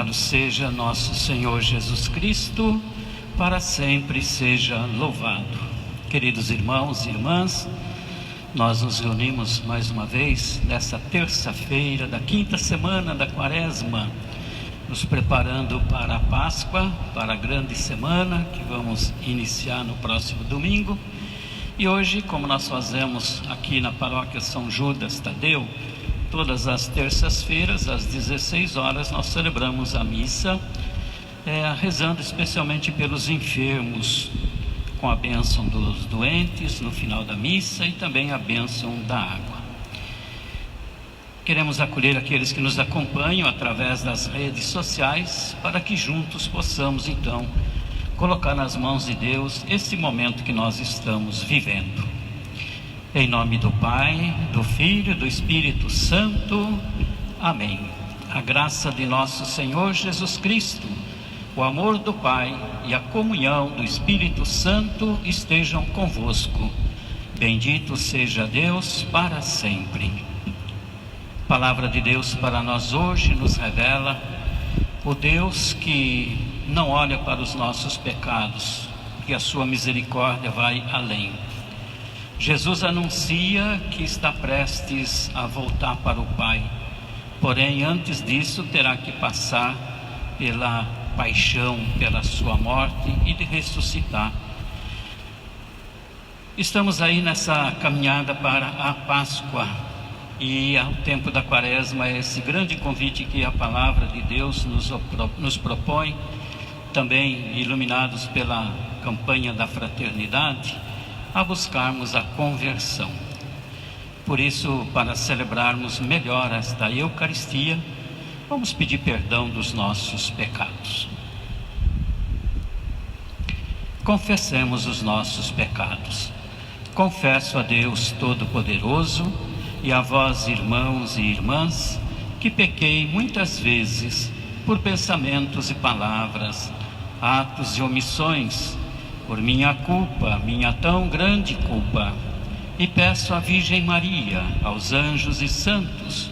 Louvado seja nosso Senhor Jesus Cristo, para sempre seja louvado. Queridos irmãos e irmãs, nós nos reunimos mais uma vez nessa terça-feira da quinta semana da Quaresma, nos preparando para a Páscoa, para a grande semana que vamos iniciar no próximo domingo. E hoje, como nós fazemos aqui na paróquia São Judas Tadeu, todas as terças-feiras, às 16 horas, nós celebramos a missa, rezando especialmente pelos enfermos, com a bênção dos doentes no final da missa e também a bênção da água. Queremos acolher aqueles que nos acompanham através das redes sociais, para que juntos possamos então colocar nas mãos de Deus esse momento que nós estamos vivendo. Em nome do Pai, do Filho e do Espírito Santo. Amém. A graça de nosso Senhor Jesus Cristo, o amor do Pai e a comunhão do Espírito Santo estejam convosco. Bendito seja Deus para sempre. A palavra de Deus para nós hoje nos revela o Deus que não olha para os nossos pecados, porque a sua misericórdia vai além. Jesus anuncia que está prestes a voltar para o Pai, porém antes disso terá que passar pela paixão, pela sua morte e de ressuscitar. Estamos aí nessa caminhada para a Páscoa, e ao tempo da Quaresma é esse grande convite que a palavra de Deus nos propõe, também iluminados pela campanha da fraternidade, a buscarmos a conversão. Por isso, para celebrarmos melhor esta Eucaristia, vamos pedir perdão dos nossos pecados. Confessemos os nossos pecados. Confesso a Deus Todo-Poderoso e a vós, irmãos e irmãs, que pequei muitas vezes por pensamentos e palavras, atos e omissões, por minha culpa, minha tão grande culpa, e peço à Virgem Maria, aos anjos e santos,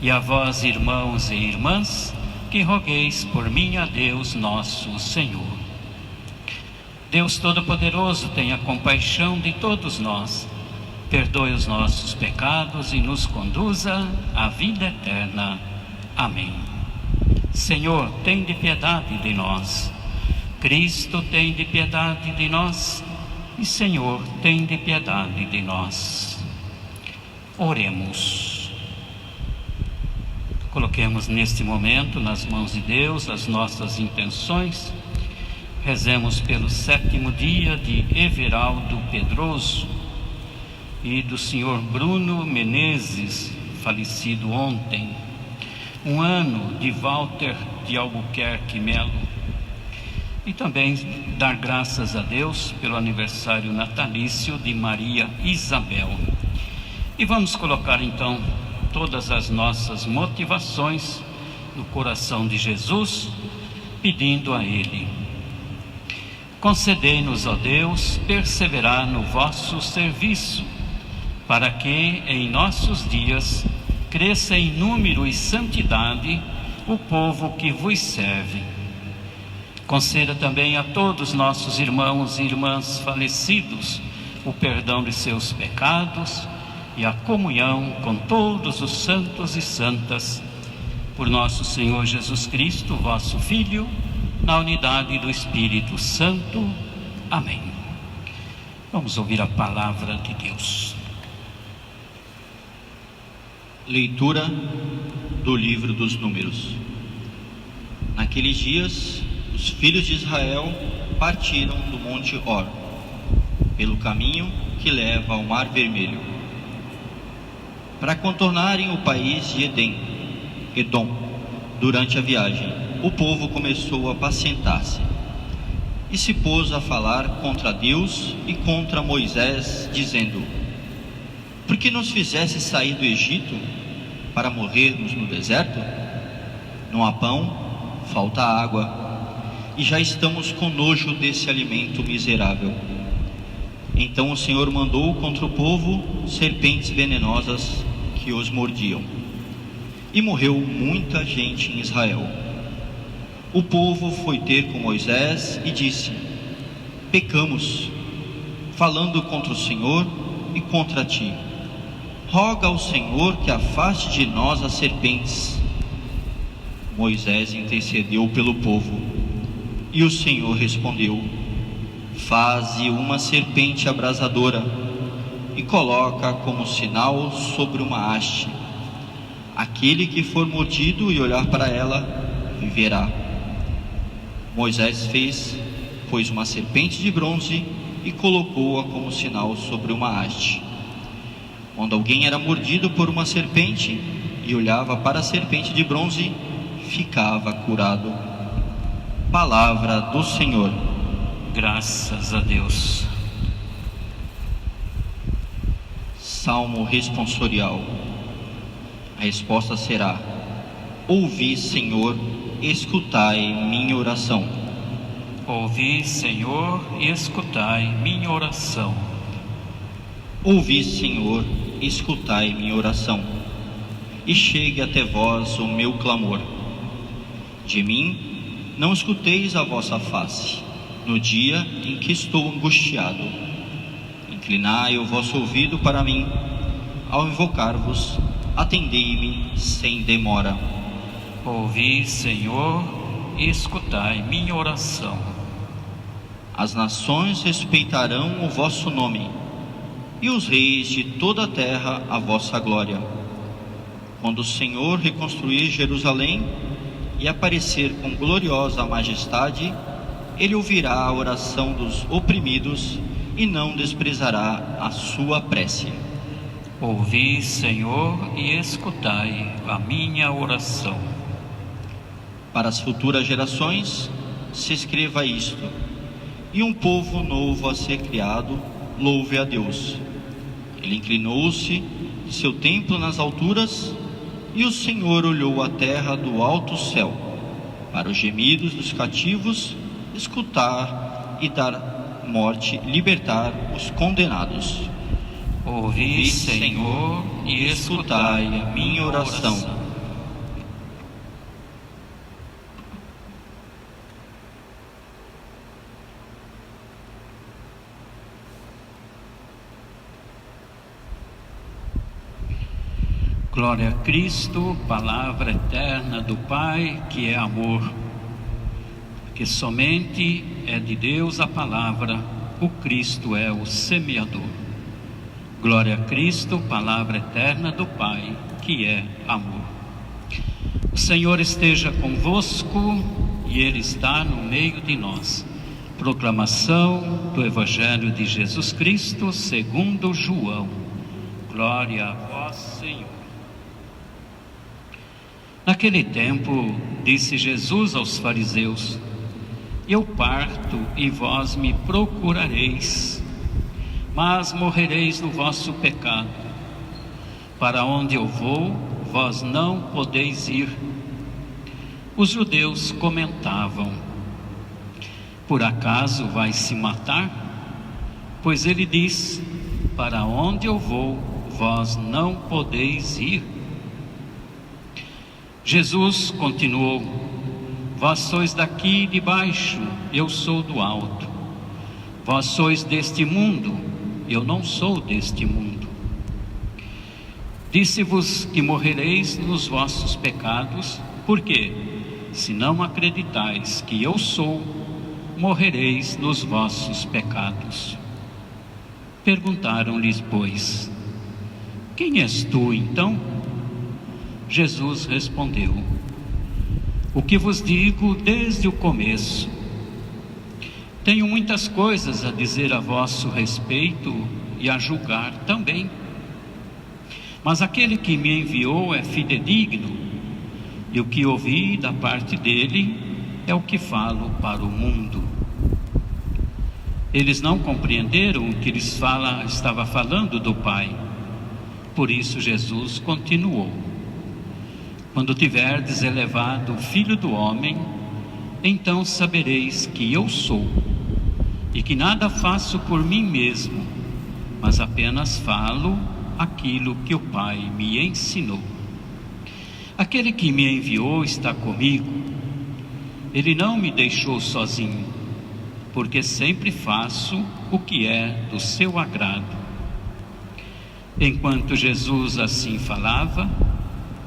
e a vós, irmãos e irmãs, que rogueis por mim a Deus nosso Senhor. Deus Todo-Poderoso, tenha compaixão de todos nós, perdoe os nossos pecados e nos conduza à vida eterna. Amém. Senhor, tende piedade de nós. Cristo, tende piedade de nós, e Senhor, tende piedade de nós. Oremos. Coloquemos neste momento nas mãos de Deus as nossas intenções. Rezemos pelo 7º dia de Everaldo Pedroso e do senhor Bruno Menezes, falecido ontem. 1 ano de Walter de Albuquerque Melo. E também dar graças a Deus pelo aniversário natalício de Maria Isabel. E vamos colocar então todas as nossas motivações no coração de Jesus, pedindo a Ele: concedei-nos, ó Deus, perseverar no vosso serviço, para que em nossos dias cresça em número e santidade o povo que vos serve. Conceda também a todos nossos irmãos e irmãs falecidos o perdão de seus pecados e a comunhão com todos os santos e santas, por nosso Senhor Jesus Cristo, vosso Filho, na unidade do Espírito Santo. Amém. Vamos ouvir a palavra de Deus. Leitura do livro dos Números. Naqueles dias, os filhos de Israel partiram do Monte Hor, pelo caminho que leva ao Mar Vermelho, para contornarem o país de Edom. Durante a viagem, o povo começou a apacentar-se e se pôs a falar contra Deus e contra Moisés, dizendo: por que nos fizeste sair do Egito para morrermos no deserto? Não há pão, falta água, e já estamos com nojo desse alimento miserável. Então o Senhor mandou contra o povo serpentes venenosas que os mordiam, e morreu muita gente em Israel. O povo foi ter com Moisés e disse: pecamos, falando contra o Senhor e contra ti. Roga ao Senhor que afaste de nós as serpentes. Moisés intercedeu pelo povo, e o Senhor respondeu: faze uma serpente abrasadora e coloca como sinal sobre uma haste. Aquele que for mordido e olhar para ela, viverá. Moisés fez, pois, uma serpente de bronze e colocou-a como sinal sobre uma haste. Quando alguém era mordido por uma serpente e olhava para a serpente de bronze, ficava curado. Palavra do Senhor. Graças a Deus. Salmo responsorial. A resposta será: ouvi, Senhor, escutai minha oração. Ouvi, Senhor, e escutai minha oração. Ouvi, Senhor, escutai minha oração, e chegue até vós o meu clamor. De mim não escuteis a vossa face, no dia em que estou angustiado. Inclinai o vosso ouvido para mim, ao invocar-vos, atendei-me sem demora. Ouvi, Senhor, e escutai minha oração. As nações respeitarão o vosso nome, e os reis de toda a terra a vossa glória. Quando o Senhor reconstruir Jerusalém e aparecer com gloriosa majestade, ele ouvirá a oração dos oprimidos e não desprezará a sua prece. Ouvi, Senhor, e escutai a minha oração. Para as futuras gerações, se escreva isto: e um povo novo a ser criado, louve a Deus. Ele inclinou-se de seu templo nas alturas, e o Senhor olhou a terra do alto céu, para os gemidos dos cativos, escutar e dar morte, libertar os condenados. Ouvi, Senhor, e escutai a minha oração. Glória a Cristo, palavra eterna do Pai, que é amor. Que somente é de Deus a palavra, o Cristo é o semeador. Glória a Cristo, palavra eterna do Pai, que é amor. O Senhor esteja convosco e Ele está no meio de nós. Proclamação do Evangelho de Jesus Cristo segundo João. Glória a vós, Senhor. Naquele tempo, disse Jesus aos fariseus: eu parto e vós me procurareis, mas morrereis no vosso pecado. Para onde eu vou, vós não podeis ir. Os judeus comentavam: por acaso vai se matar? Pois ele diz: para onde eu vou, vós não podeis ir. Jesus continuou: vós sois daqui de baixo, eu sou do alto. Vós sois deste mundo, eu não sou deste mundo. Disse-vos que morrereis nos vossos pecados, porque, se não acreditais que eu sou, morrereis nos vossos pecados. Perguntaram-lhes, pois: quem és tu, então? Jesus respondeu: o que vos digo desde o começo. Tenho muitas coisas a dizer a vosso respeito e a julgar também. Mas aquele que me enviou é fidedigno, e o que ouvi da parte dele é o que falo para o mundo. Eles não compreenderam que lhes estava falando do Pai. Por isso Jesus continuou: quando tiverdes elevado o Filho do Homem, então sabereis que eu sou, e que nada faço por mim mesmo, mas apenas falo aquilo que o Pai me ensinou. Aquele que me enviou está comigo, Ele não me deixou sozinho, porque sempre faço o que é do seu agrado. Enquanto Jesus assim falava,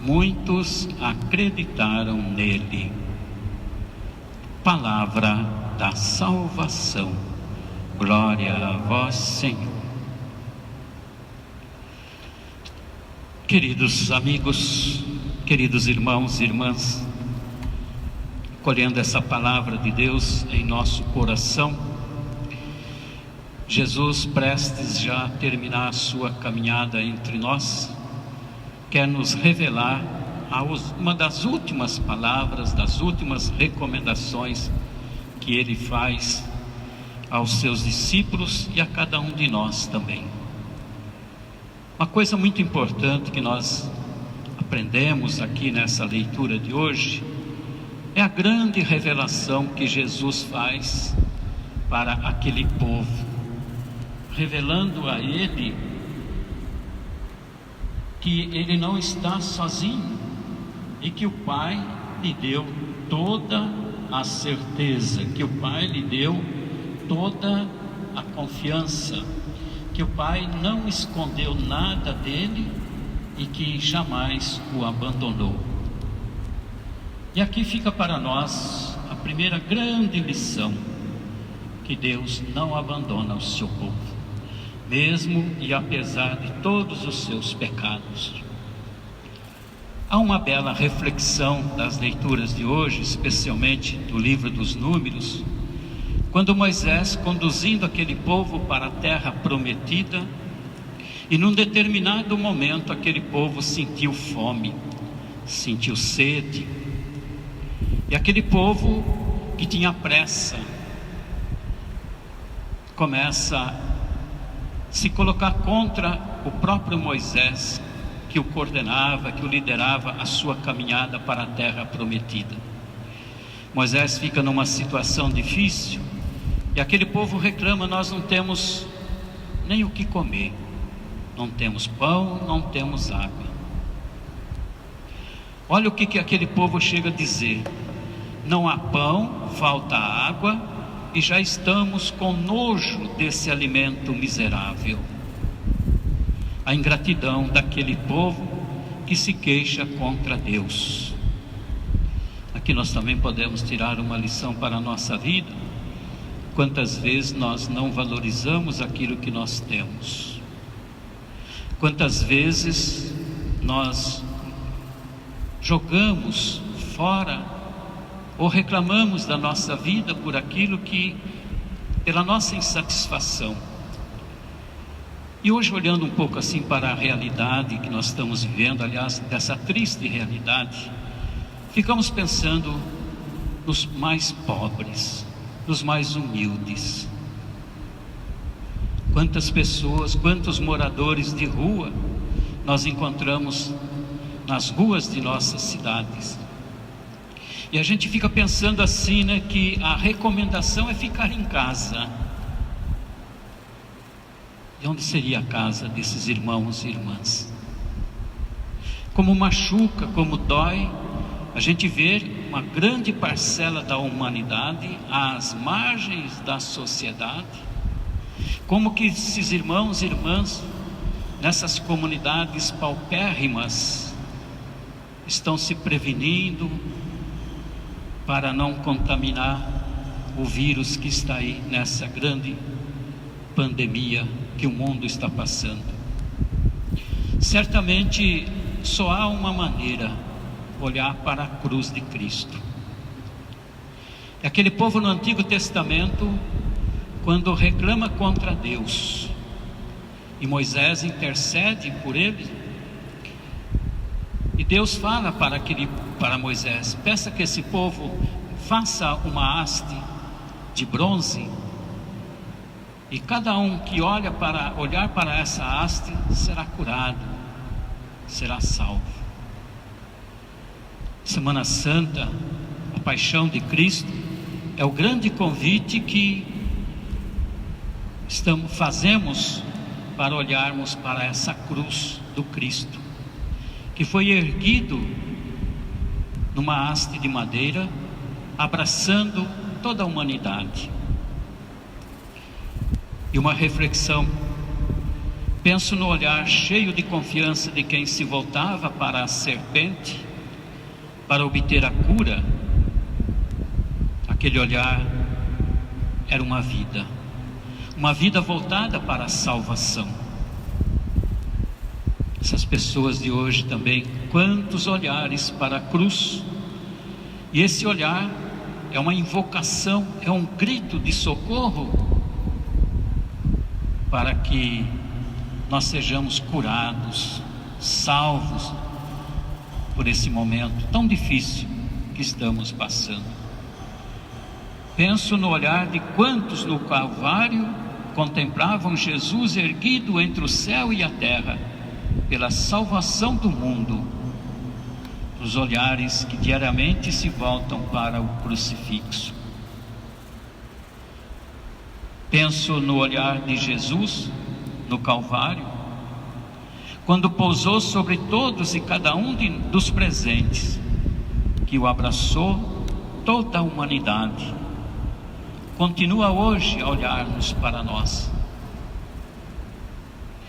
muitos acreditaram nele. Palavra da salvação. Glória a vós, Senhor. Queridos amigos, queridos irmãos e irmãs, acolhendo essa palavra de Deus em nosso coração, Jesus, prestes já a terminar a sua caminhada entre nós, quer nos revelar uma das últimas palavras, das últimas recomendações que Ele faz aos seus discípulos e a cada um de nós também. Uma coisa muito importante que nós aprendemos aqui nessa leitura de hoje é a grande revelação que Jesus faz para aquele povo, revelando a ele que ele não está sozinho e que o Pai lhe deu toda a certeza, que o Pai lhe deu toda a confiança, que o Pai não escondeu nada dele e que jamais o abandonou. E aqui fica para nós a primeira grande lição, que Deus não abandona o seu povo, mesmo e apesar de todos os seus pecados. Há uma bela reflexão das leituras de hoje, especialmente do livro dos Números, quando Moisés, conduzindo aquele povo para a terra prometida, e num determinado momento aquele povo sentiu fome, sentiu sede, e aquele povo que tinha pressa começa a se colocar contra o próprio Moisés, que o coordenava, que o liderava a sua caminhada para a terra prometida. Moisés fica numa situação difícil e aquele povo reclama: nós não temos nem o que comer, não temos pão, não temos água. Olha o que aquele povo chega a dizer: não há pão, falta água e já estamos com nojo desse alimento miserável. A ingratidão daquele povo que se queixa contra Deus. Aqui nós também podemos tirar uma lição para a nossa vida. Quantas vezes nós não valorizamos aquilo que nós temos? Quantas vezes nós jogamos fora ou reclamamos da nossa vida por aquilo que, pela nossa insatisfação. E hoje, olhando um pouco assim para a realidade que nós estamos vivendo, aliás, dessa triste realidade, ficamos pensando nos mais pobres, nos mais humildes. Quantas pessoas, quantos moradores de rua nós encontramos nas ruas de nossas cidades. E a gente fica pensando assim, né, que a recomendação é ficar em casa. E onde seria a casa desses irmãos e irmãs? Como machuca, como dói, a gente vê uma grande parcela da humanidade às margens da sociedade, como que esses irmãos e irmãs nessas comunidades paupérrimas estão se prevenindo para não contaminar o vírus que está aí nessa grande pandemia que o mundo está passando. Certamente só há uma maneira: olhar para a cruz de Cristo. Aquele povo no Antigo Testamento, quando reclama contra Deus, e Moisés intercede por ele, e Deus fala para Moisés: peça que esse povo faça uma haste de bronze, e cada um que olhar para essa haste será curado, será salvo. Semana Santa, a paixão de Cristo, é o grande convite que fazemos para olharmos para essa cruz do Cristo, que foi erguido numa haste de madeira abraçando toda a humanidade. E uma reflexão: penso no olhar cheio de confiança de quem se voltava para a serpente para obter a cura. Aquele olhar era uma vida voltada para a salvação. Essas pessoas de hoje também, quantos olhares para a cruz, e esse olhar é uma invocação, é um grito de socorro para que nós sejamos curados, salvos por esse momento tão difícil que estamos passando. Penso no olhar de quantos no Calvário contemplavam Jesus erguido entre o céu e a terra pela salvação do mundo, os olhares que diariamente se voltam para o crucifixo. Penso no olhar de Jesus no Calvário, quando pousou sobre todos e cada um dos presentes, que o abraçou toda a humanidade. Continua hoje a olhar-nos para nós.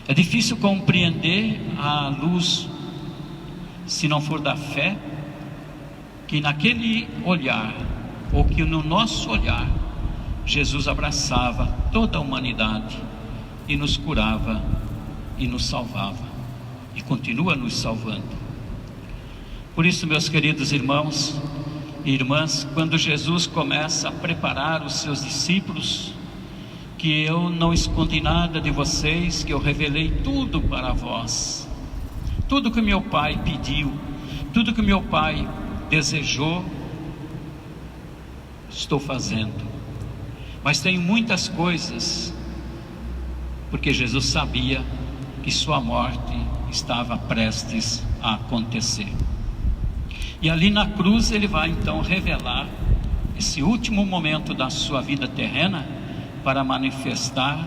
É difícil compreender à luz, se não for da fé, que naquele olhar, ou que no nosso olhar, Jesus abraçava toda a humanidade e nos curava e nos salvava, e continua nos salvando. Por isso, meus queridos irmãos e irmãs, quando Jesus começa a preparar os seus discípulos, que eu não escondi nada de vocês, que eu revelei tudo para vós, tudo que meu Pai pediu, tudo que meu Pai desejou, estou fazendo. Mas tem muitas coisas, porque Jesus sabia que sua morte estava prestes a acontecer. E ali na cruz ele vai então revelar esse último momento da sua vida terrena, para manifestar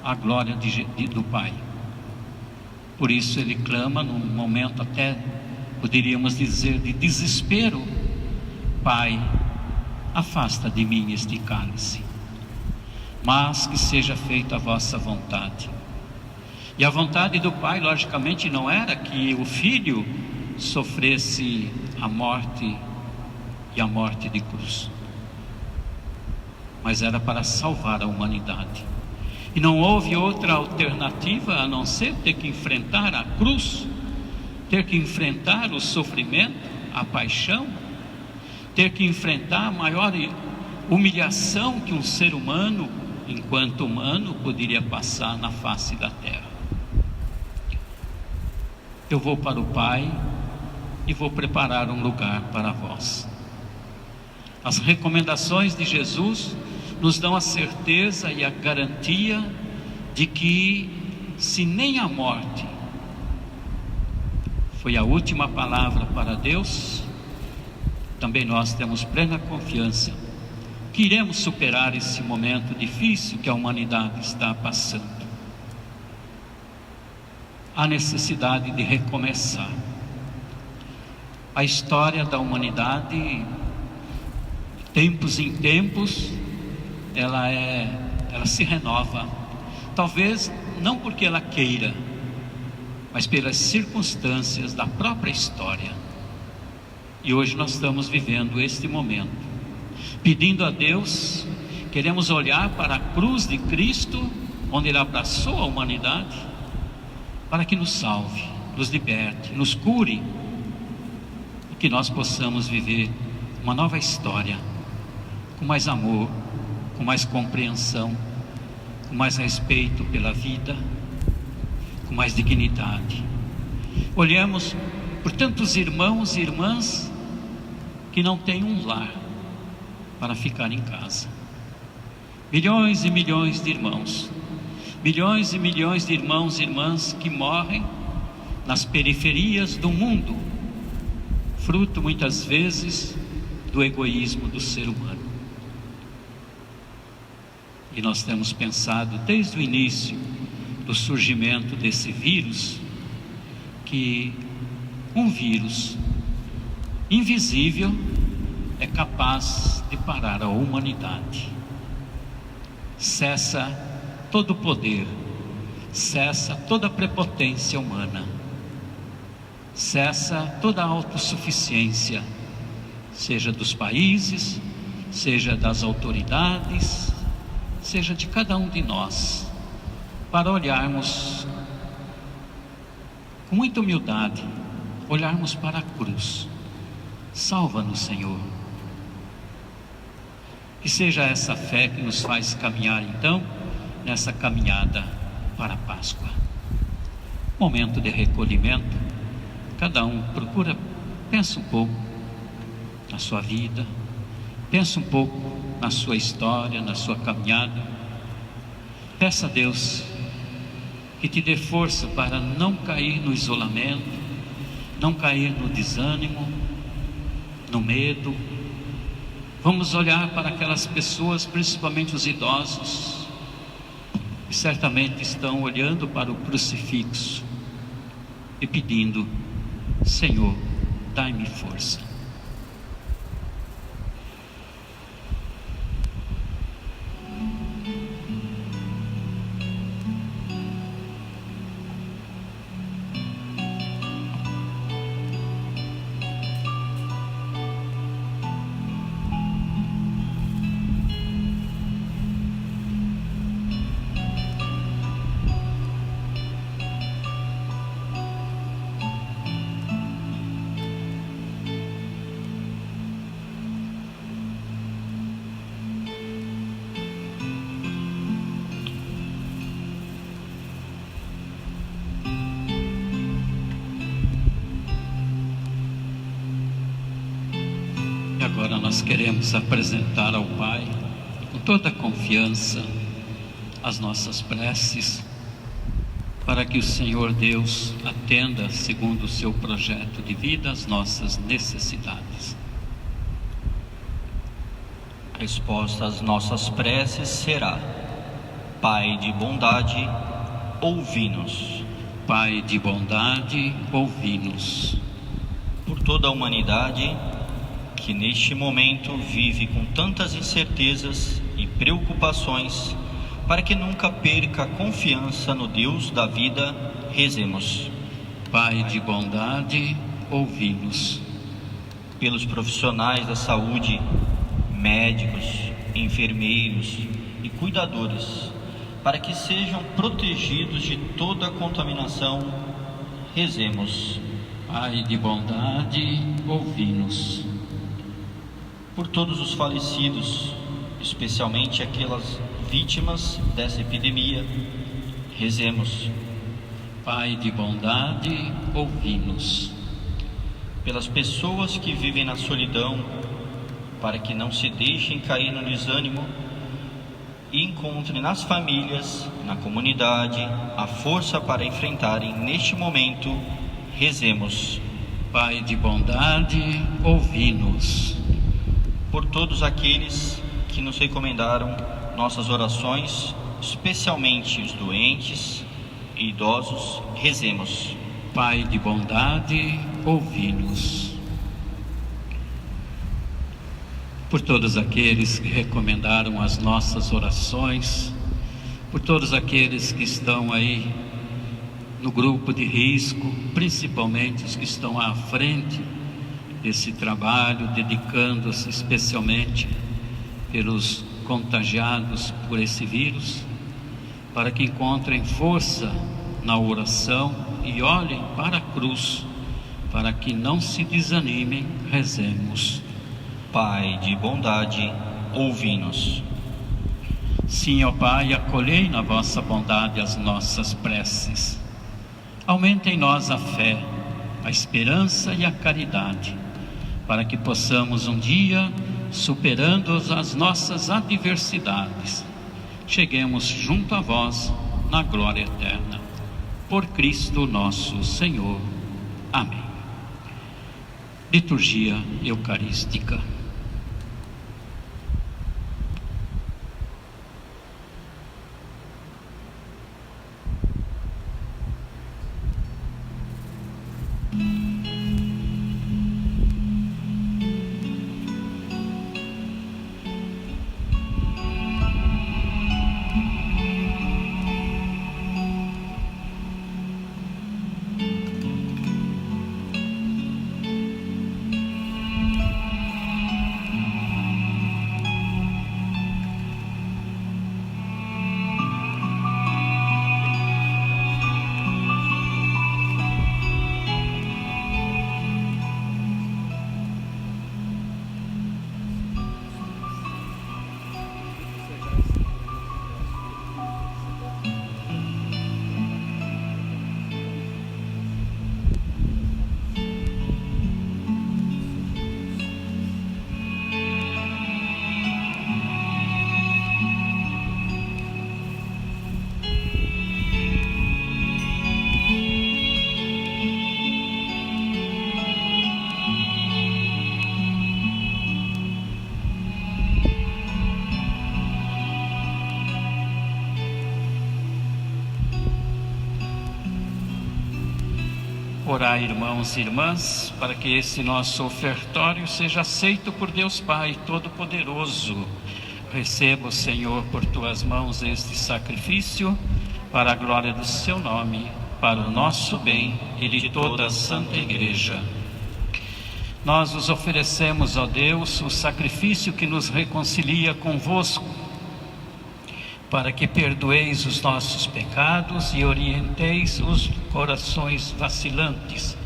a glória do Pai. Por isso ele clama num momento até, poderíamos dizer, de desespero: Pai, afasta de mim este cálice, mas que seja feita a vossa vontade. E a vontade do Pai, logicamente, não era que o Filho sofresse a morte, e a morte de cruz, mas era para salvar a humanidade. E não houve outra alternativa a não ser ter que enfrentar a cruz, ter que enfrentar o sofrimento, a paixão, ter que enfrentar a maior humilhação que um ser humano, enquanto humano, poderia passar na face da terra. Eu vou para o Pai e vou preparar um lugar para vós. As recomendações de Jesus nos dão a certeza e a garantia de que, se nem a morte foi a última palavra para Deus, também nós temos plena confiança que iremos superar esse momento difícil que a humanidade está passando. Há necessidade de recomeçar. A história da humanidade, de tempos em tempos, ela se renova, talvez não porque ela queira, mas pelas circunstâncias da própria história. E hoje nós estamos vivendo este momento, pedindo a Deus, queremos olhar para a cruz de Cristo, onde Ele abraçou a humanidade, para que nos salve, nos liberte, nos cure, e que nós possamos viver uma nova história, com mais amor, com mais compreensão, com mais respeito pela vida, com mais dignidade. Olhamos por tantos irmãos e irmãs que não têm um lar para ficar em casa. Milhões e milhões de irmãos, milhões e milhões de irmãos e irmãs que morrem nas periferias do mundo, fruto muitas vezes do egoísmo do ser humano. E nós temos pensado desde o início do surgimento desse vírus, que um vírus invisível é capaz de parar a humanidade. Cessa todo o poder, cessa toda a prepotência humana, cessa toda a autossuficiência, seja dos países, seja das autoridades, seja de cada um de nós, para olharmos com muita humildade, olharmos para a cruz. Salva-nos, Senhor. Que seja essa fé que nos faz caminhar então nessa caminhada para a Páscoa. Momento de recolhimento, cada um procura, pensa um pouco na sua vida, pensa um pouco na sua história, na sua caminhada. Peça a Deus que te dê força para não cair no isolamento, não cair no desânimo, no medo. Vamos olhar para aquelas pessoas, principalmente os idosos, que certamente estão olhando para o crucifixo e pedindo: Senhor, dai-me força. Agora nós queremos apresentar ao Pai, com toda a confiança, as nossas preces, para que o Senhor Deus atenda, segundo o seu projeto de vida, as nossas necessidades. A resposta às nossas preces será: Pai de bondade, ouvi-nos. Pai de bondade, ouvi-nos. Por toda a humanidade que neste momento vive com tantas incertezas e preocupações, para que nunca perca a confiança no Deus da vida, rezemos. Pai de bondade, ouvi-nos. Pelos profissionais da saúde, médicos, enfermeiros e cuidadores, para que sejam protegidos de toda a contaminação, rezemos. Pai de bondade, ouvi-nos. Por todos os falecidos, especialmente aquelas vítimas dessa epidemia, rezemos. Pai de bondade, ouvi-nos. Pelas pessoas que vivem na solidão, para que não se deixem cair no desânimo e encontrem nas famílias, na comunidade, a força para enfrentarem neste momento, rezemos. Pai de bondade, ouvi-nos. Por todos aqueles que nos recomendaram nossas orações, especialmente os doentes e idosos, rezemos. Pai de bondade, ouvi-nos. Por todos aqueles que recomendaram as nossas orações, por todos aqueles que estão aí no grupo de risco, principalmente os que estão à frente desse trabalho, dedicando-se especialmente pelos contagiados por esse vírus, para que encontrem força na oração e olhem para a cruz, para que não se desanimem, rezemos. Pai de bondade, ouvi-nos. Sim, ó Pai, acolhei na vossa bondade as nossas preces. Aumente em nós a fé, a esperança e a caridade, para que possamos um dia, superando as nossas adversidades, cheguemos junto a vós na glória eterna. Por Cristo nosso Senhor. Amém. Liturgia Eucarística. Orai, irmãos e irmãs, para que esse nosso ofertório seja aceito por Deus Pai Todo-Poderoso. Receba, Senhor, por tuas mãos este sacrifício, para a glória do seu nome, para o nosso bem e de toda a Santa Igreja. Nós os oferecemos, ó Deus, o sacrifício que nos reconcilia convosco, para que perdoeis os nossos pecados e orienteis os corações vacilantes,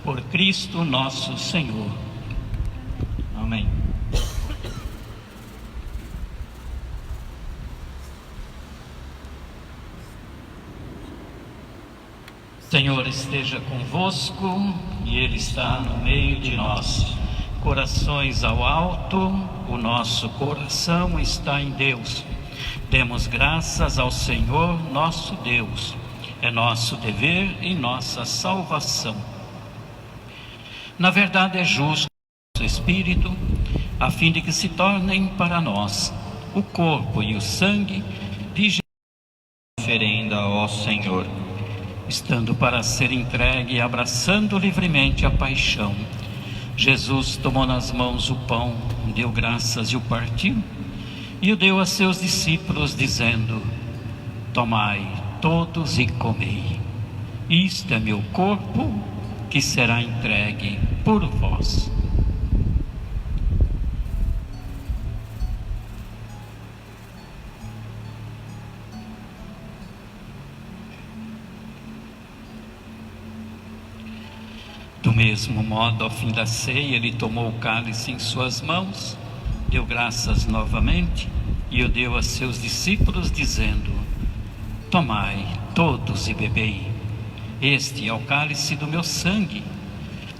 por Cristo nosso Senhor. Amém. Senhor esteja convosco e Ele está no meio de nós. Corações ao alto, o nosso coração está em Deus. Demos graças ao Senhor nosso Deus. É nosso dever e nossa salvação. Na verdade é justo o Espírito, a fim de que se tornem para nós o corpo e o sangue de Jesus. Oferenda ao Senhor. Estando para ser entregue e abraçando livremente a paixão, Jesus tomou nas mãos o pão, deu graças e o partiu, e o deu a seus discípulos, dizendo: tomai todos e comei. Isto é meu corpo, que será entregue por vós. Do mesmo modo, ao fim da ceia, ele tomou o cálice em suas mãos, deu graças novamente e o deu a seus discípulos, dizendo: tomai todos e bebei. Este é o cálice do meu sangue,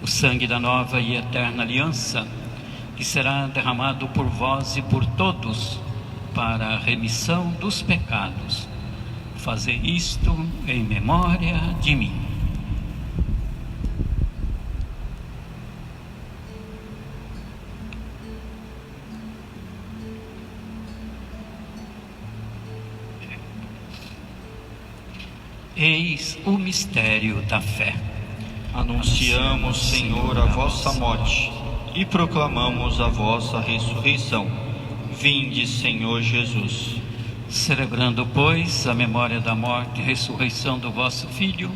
o sangue da nova e eterna aliança, que será derramado por vós e por todos para a remissão dos pecados. Fazei isto em memória de mim. Eis o mistério da fé. Anunciamos, Senhor, a vossa morte e proclamamos a vossa ressurreição. Vinde, Senhor Jesus. Celebrando, pois, a memória da morte e ressurreição do vosso Filho,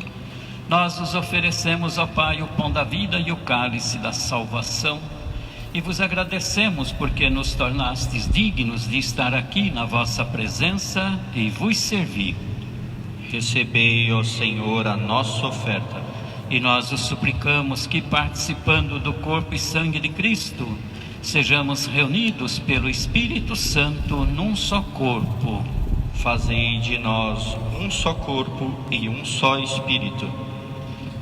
nós vos oferecemos, ó Pai, o pão da vida e o cálice da salvação, e vos agradecemos porque nos tornastes dignos de estar aqui na vossa presença e vos servir. Recebei, ó Senhor, a nossa oferta. E nós os suplicamos que, participando do corpo e sangue de Cristo, sejamos reunidos pelo Espírito Santo num só corpo. Fazei de nós um só corpo e um só Espírito.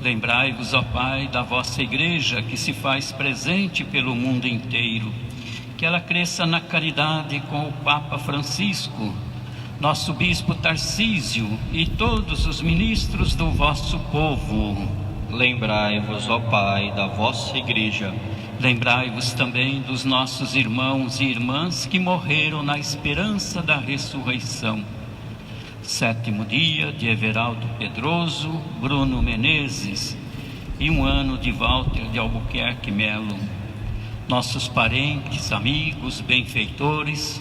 Lembrai-vos, ó Pai, da vossa Igreja, que se faz presente pelo mundo inteiro, que ela cresça na caridade com o Papa Francisco, nosso Bispo Tarcísio e todos os ministros do vosso povo. Lembrai-vos, ó Pai, da vossa Igreja. Lembrai-vos também dos nossos irmãos e irmãs que morreram na esperança da ressurreição. 7º dia de Everaldo Pedroso, Bruno Menezes e 1 ano de Walter de Albuquerque Melo. Nossos parentes, amigos, benfeitores,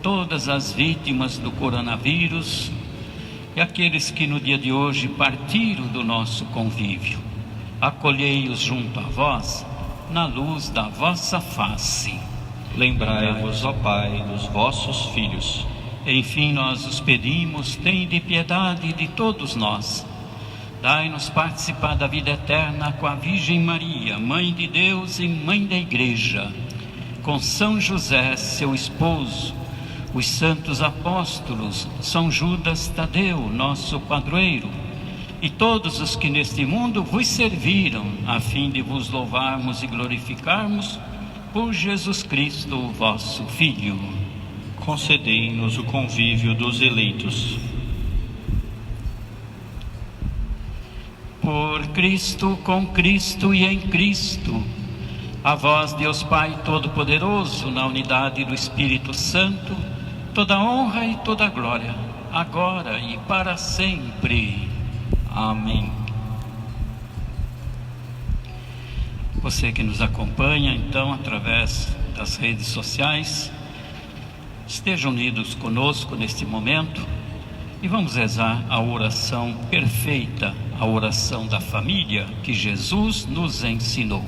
todas as vítimas do coronavírus e aqueles que no dia de hoje partiram do nosso convívio. Acolhei-os junto a vós, na luz da vossa face. Lembrai-vos, ó Pai, dos vossos filhos. Enfim, nós os pedimos, tende piedade de todos nós. Dai-nos participar da vida eterna com a Virgem Maria, Mãe de Deus e Mãe da Igreja, com São José, seu esposo, os santos apóstolos, São Judas Tadeu, nosso padroeiro, e todos os que neste mundo vos serviram, a fim de vos louvarmos e glorificarmos por Jesus Cristo, vosso Filho. Concedei-nos o convívio dos eleitos. Por Cristo, com Cristo e em Cristo, a vós, Deus Pai Todo-Poderoso, na unidade do Espírito Santo, toda honra e toda glória, agora e para sempre. Amém. Você que nos acompanha, então, através das redes sociais, estejam unidos conosco neste momento e vamos rezar a oração perfeita, a oração da família que Jesus nos ensinou.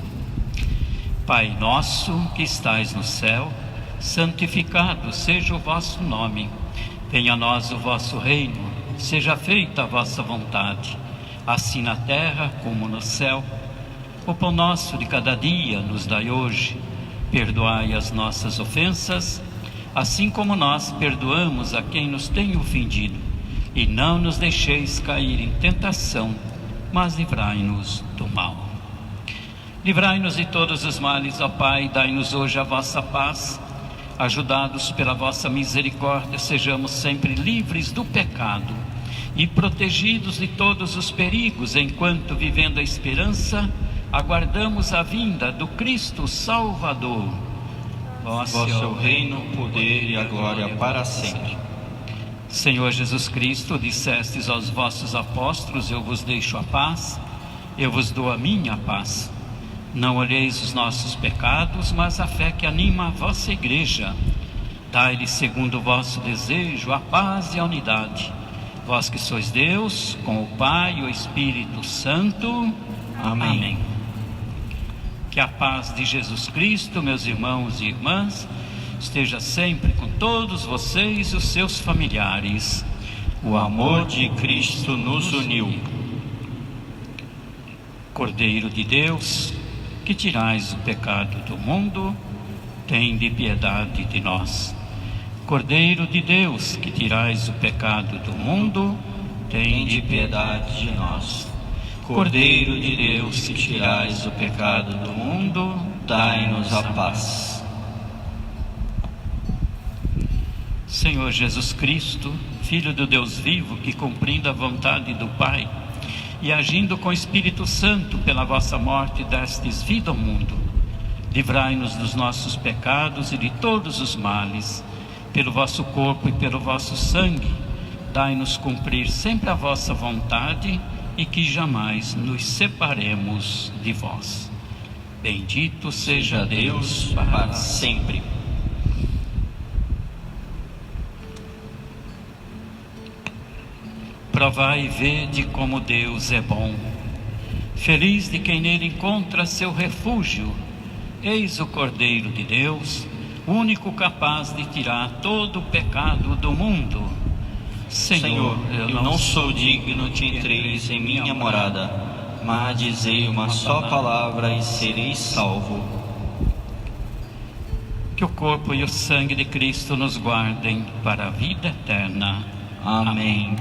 Pai nosso que estais no céu, santificado seja o vosso nome. Venha a nós o vosso reino, seja feita a vossa vontade, assim na terra como no céu. O pão nosso de cada dia nos dai hoje. Perdoai as nossas ofensas, assim como nós perdoamos a quem nos tem ofendido. E não nos deixeis cair em tentação, mas livrai-nos do mal. Livrai-nos de todos os males, ó Pai, dai-nos hoje a vossa paz. Ajudados pela vossa misericórdia, sejamos sempre livres do pecado e protegidos de todos os perigos, enquanto, vivendo a esperança, aguardamos a vinda do Cristo Salvador. Vosso é o reino, o poder e a glória para sempre. Senhor Jesus Cristo, dissestes aos vossos apóstolos: eu vos deixo a paz, eu vos dou a minha paz. Não olheis os nossos pecados, mas a fé que anima a vossa igreja. Dai-lhe, segundo o vosso desejo, a paz e a unidade. Vós que sois Deus, com o Pai e o Espírito Santo. Amém. Amém. Que a paz de Jesus Cristo, meus irmãos e irmãs, esteja sempre com todos vocês e os seus familiares. O amor de Cristo nos uniu. Cordeiro de Deus, que tirais o pecado do mundo, tende piedade de nós. Cordeiro de Deus, que tirais o pecado do mundo, tende piedade de nós. Cordeiro de Deus, que tirais o pecado do mundo, dai-nos a paz. Senhor Jesus Cristo, Filho do Deus vivo, que cumprindo a vontade do Pai e agindo com o Espírito Santo pela vossa morte destes vida ao mundo, livrai-nos dos nossos pecados e de todos os males. Pelo vosso corpo e pelo vosso sangue, dai-nos cumprir sempre a vossa vontade e que jamais nos separemos de vós. Bendito seja Deus para sempre. Provai e vede como Deus é bom. Feliz de quem nele encontra seu refúgio. Eis o Cordeiro de Deus, único capaz de tirar todo o pecado do mundo. Senhor, eu não sou digno de entreis em minha morada, mas dizei uma só palavra e sereis salvo. Que o corpo e o sangue de Cristo nos guardem para a vida eterna. Amém.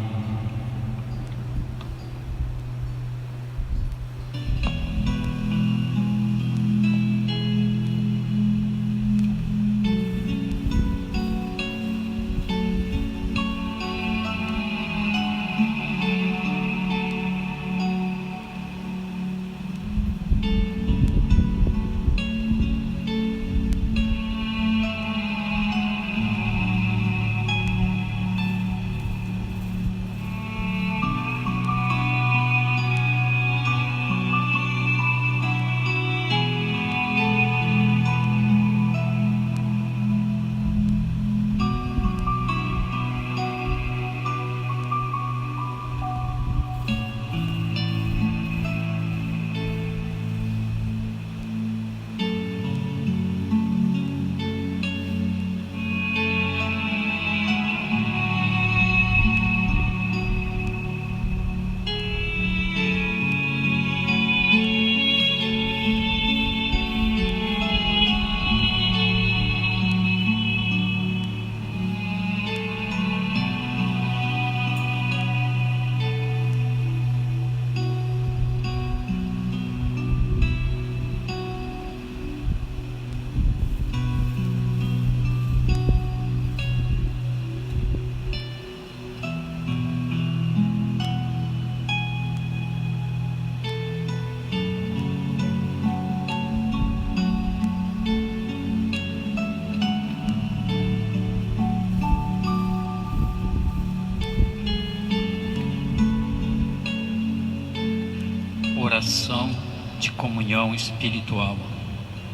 de comunhão espiritual.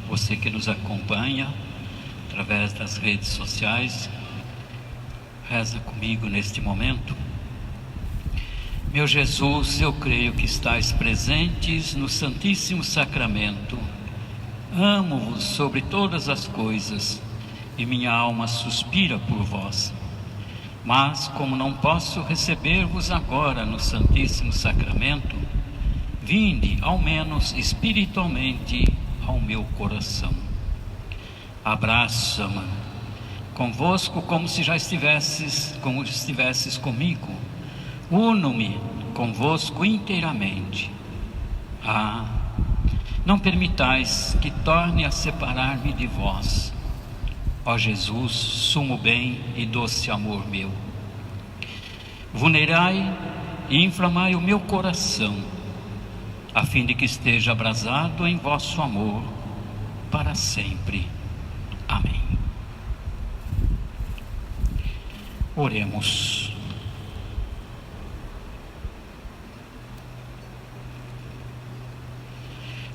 Você que nos acompanha através das redes sociais, reza comigo neste momento. Meu Jesus, eu creio que estais presentes no Santíssimo Sacramento. Amo-vos sobre todas as coisas e minha alma suspira por vós. Mas, como não posso receber-vos agora no Santíssimo Sacramento, vinde, ao menos espiritualmente, ao meu coração. Abraça-me convosco como se já estivesses comigo. Uno-me convosco inteiramente. Não permitais que torne a separar-me de vós. Ó Jesus, sumo bem e doce amor meu. Vulnerai e inflamai o meu coração, a fim de que esteja abrasado em vosso amor para sempre. Amém. Oremos.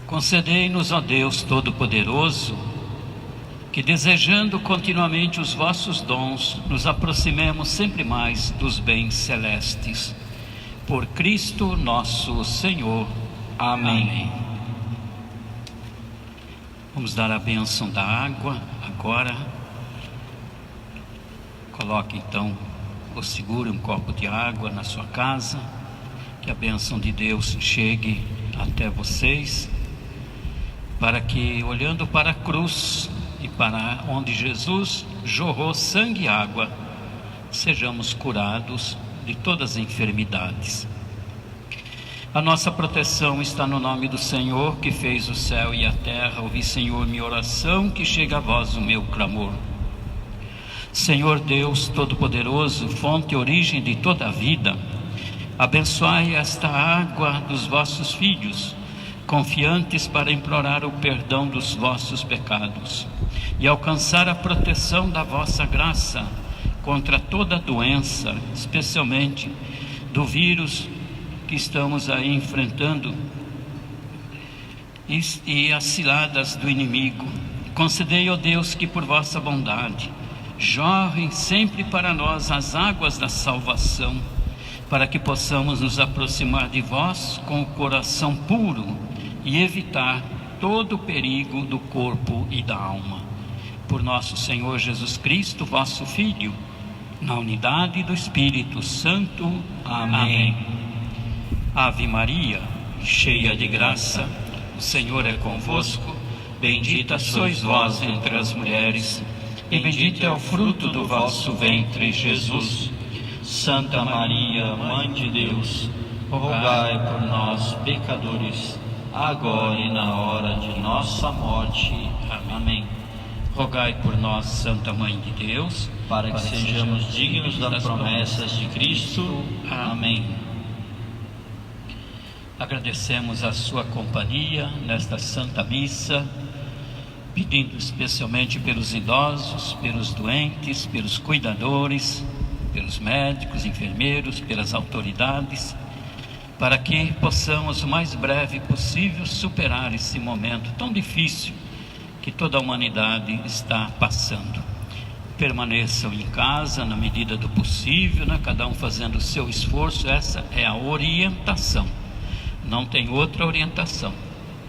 Concedei-nos, ó Deus Todo-Poderoso, que desejando continuamente os vossos dons, nos aproximemos sempre mais dos bens celestes. Por Cristo nosso Senhor. Amém. Vamos dar a bênção da água agora. Coloque então, ou segure um copo de água na sua casa, que a bênção de Deus chegue até vocês, para que, olhando para a cruz e para onde Jesus jorrou sangue e água, sejamos curados de todas as enfermidades. A nossa proteção está no nome do Senhor, que fez o céu e a terra. Ouvi, Senhor, minha oração, que chega a vós o meu clamor. Senhor Deus Todo-Poderoso, fonte e origem de toda a vida, abençoai esta água dos vossos filhos, confiantes para implorar o perdão dos vossos pecados e alcançar a proteção da vossa graça contra toda doença, especialmente do vírus que estamos aí enfrentando e as ciladas do inimigo. Concedei, ó Deus, que por vossa bondade jorrem sempre para nós as águas da salvação, para que possamos nos aproximar de vós com o coração puro e evitar todo o perigo do corpo e da alma. Por nosso Senhor Jesus Cristo, vosso Filho, na unidade do Espírito Santo. Amém. Ave Maria, cheia de graça, o Senhor é convosco. Bendita sois vós entre as mulheres, e bendito é o fruto do vosso ventre, Jesus. Santa Maria, Mãe de Deus, rogai por nós, pecadores, agora e na hora de nossa morte. Amém. Rogai por nós, Santa Mãe de Deus, para que sejamos dignos das promessas de Cristo. Amém. Agradecemos a sua companhia nesta Santa Missa, pedindo especialmente pelos idosos, pelos doentes, pelos cuidadores, pelos médicos, enfermeiros, pelas autoridades, para que possamos o mais breve possível superar esse momento tão difícil que toda a humanidade está passando. Permaneçam em casa na medida do possível, né? Cada um fazendo o seu esforço. Essa é a orientação, não tem outra orientação.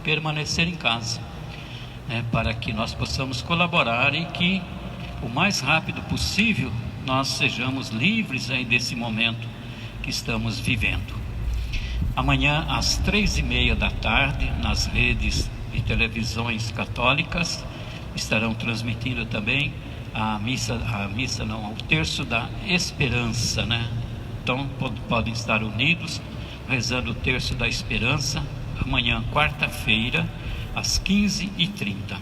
Permanecer em casa, né? Para que nós possamos colaborar e que o mais rápido possível nós sejamos livres aí desse momento que estamos vivendo. Amanhã às 3:30 da tarde, nas redes de televisões católicas, estarão transmitindo também o terço da esperança, né? Então podem estar unidos rezando o terço da esperança amanhã, quarta-feira, às 15h30.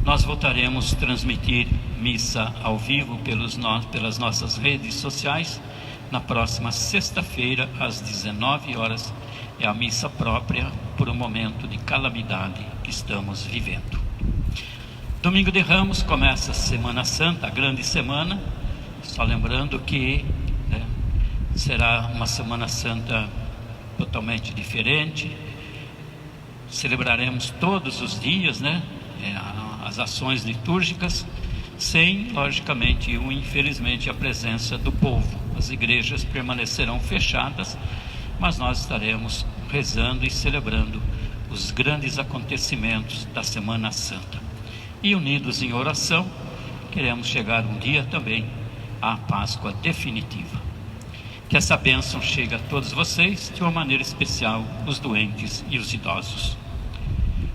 Nós voltaremos a transmitir missa ao vivo pelas nossas redes sociais na próxima sexta-feira, às 19 horas. É a missa própria por um momento de calamidade que estamos vivendo. Domingo de Ramos começa a Semana Santa, a grande semana. Só lembrando que será uma Semana Santa totalmente diferente. celebraremos todos os dias, né, as ações litúrgicas, sem, logicamente, infelizmente, a presença do povo. As igrejas permanecerão fechadas, mas nós estaremos rezando e celebrando os grandes acontecimentos da Semana Santa. E unidos em oração, queremos chegar um dia também à Páscoa definitiva. Que essa bênção chegue a todos vocês, de uma maneira especial, os doentes e os idosos.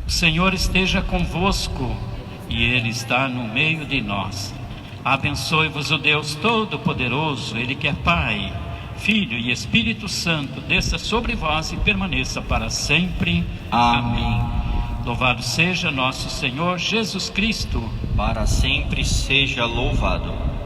O Senhor esteja convosco e Ele está no meio de nós. Abençoe-vos o Deus Todo-Poderoso, Ele que é Pai, Filho e Espírito Santo, desça sobre vós e permaneça para sempre. Amém. Louvado seja nosso Senhor Jesus Cristo. Para sempre seja louvado.